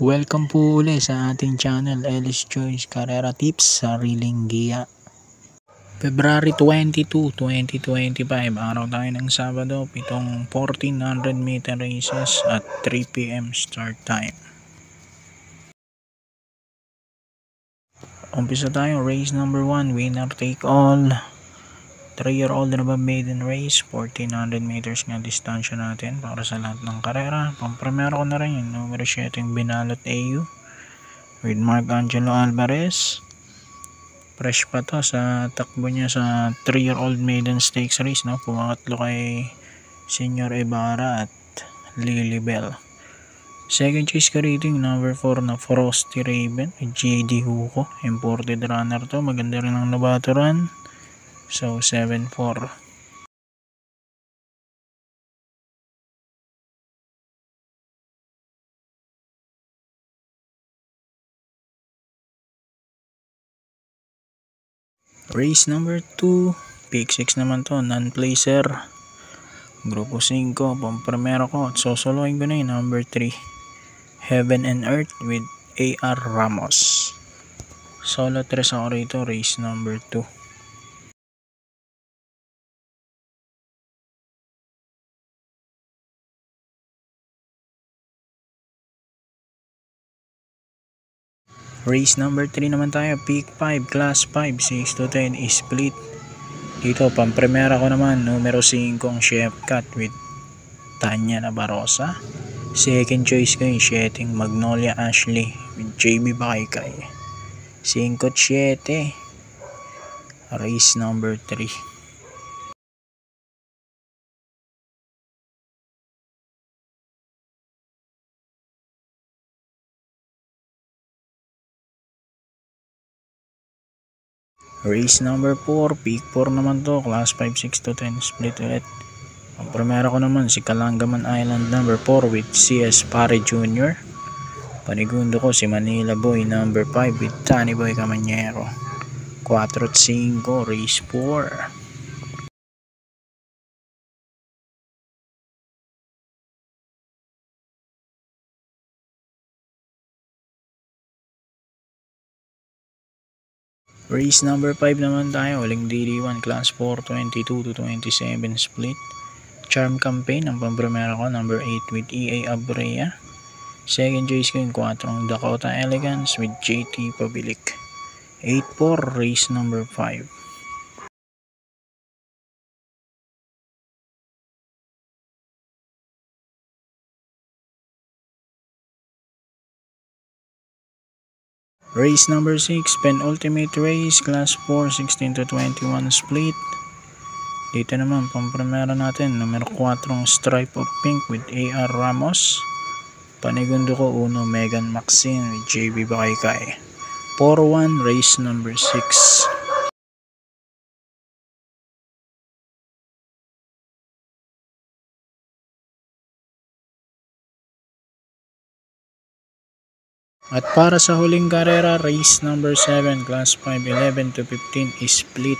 Welcome po uli sa ating channel, Ellis Choice Carrera Tips, Sariling Giya. February 22, 2025, araw tayo ng Sabado, pitong 1400 meter races at 3 PM start time. Umpisa tayo, race number 1, winner take all. 3-year-old na ba maiden race, 1400 meters nga distansya natin para sa lahat ng karera. Pampremero ko na rin yung numero 7 yung Binalot AU with Mark Angelo Alvarez. Fresh pa to sa takbo niya sa 3-year-old maiden stakes race, no? Pumakatlo kay Senior Ibarra at Lilibel. Second choice ka rating, number 4 na Frosty Raven with JD Hugo. Imported runner to, maganda rin ang nabaturan. So 7-4. Race number 2, pick 6 naman to, non-placer. Grupo 5, pampremero ko at sosoloin ko na yung number 3, Heaven and Earth with AR Ramos. Solo 3 ako rito, race number 2. Race number 3 naman tayo, pick 5, class 5, 6 to 10 split. Dito, pampremera ko naman, numero 5 ang Chef Cat with Tanya Nabarosa. Second choice ko yung 7 Magnolia Ashley with JB Bakaykay. 5-7. Race number 3. Race number 4, pick 4 naman to, class 5, 6 to 10 split ulit. Ang primera ko naman si Kalangaman Island number 4 with CS Pare Jr. Panigundo ko si Manila Boy number 5 with Tani Boy Camanyero. 4-5, race 4. Race number 5 naman tayo, uling DD1, class 4, 22 to 27 split. Charm Campaign, ang pampremera ko, number 8 with EA Abrea. Second choice ko yung 4 Dakota Elegance with JT Pabilik. 8-4, race number 5. Race number 6, penultimate race, class 4, 16 to 21 split. Dito naman, pampremera natin, numero 4 Stripe of Pink with AR Ramos. Panigundo ko, 1 Megan Maxine with JB Bakaykay. 4-1, race number 6. At para sa huling karera, race number 7, class 5, 11 to 15 split.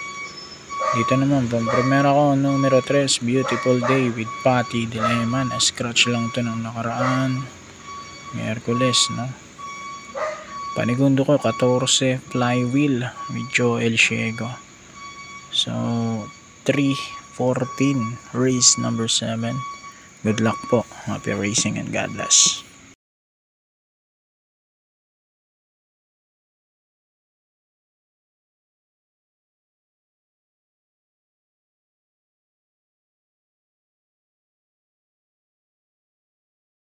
Dito naman, pampremera ko, numero 3, Beautiful Day with Patty Dilema. Na-scratch lang to ng nakaraan. Miyerkules, no? Panigundo ko, 14, Flywheel with Joel Ciego. So, 3-14, race number 7. Good luck po. Happy racing and God bless.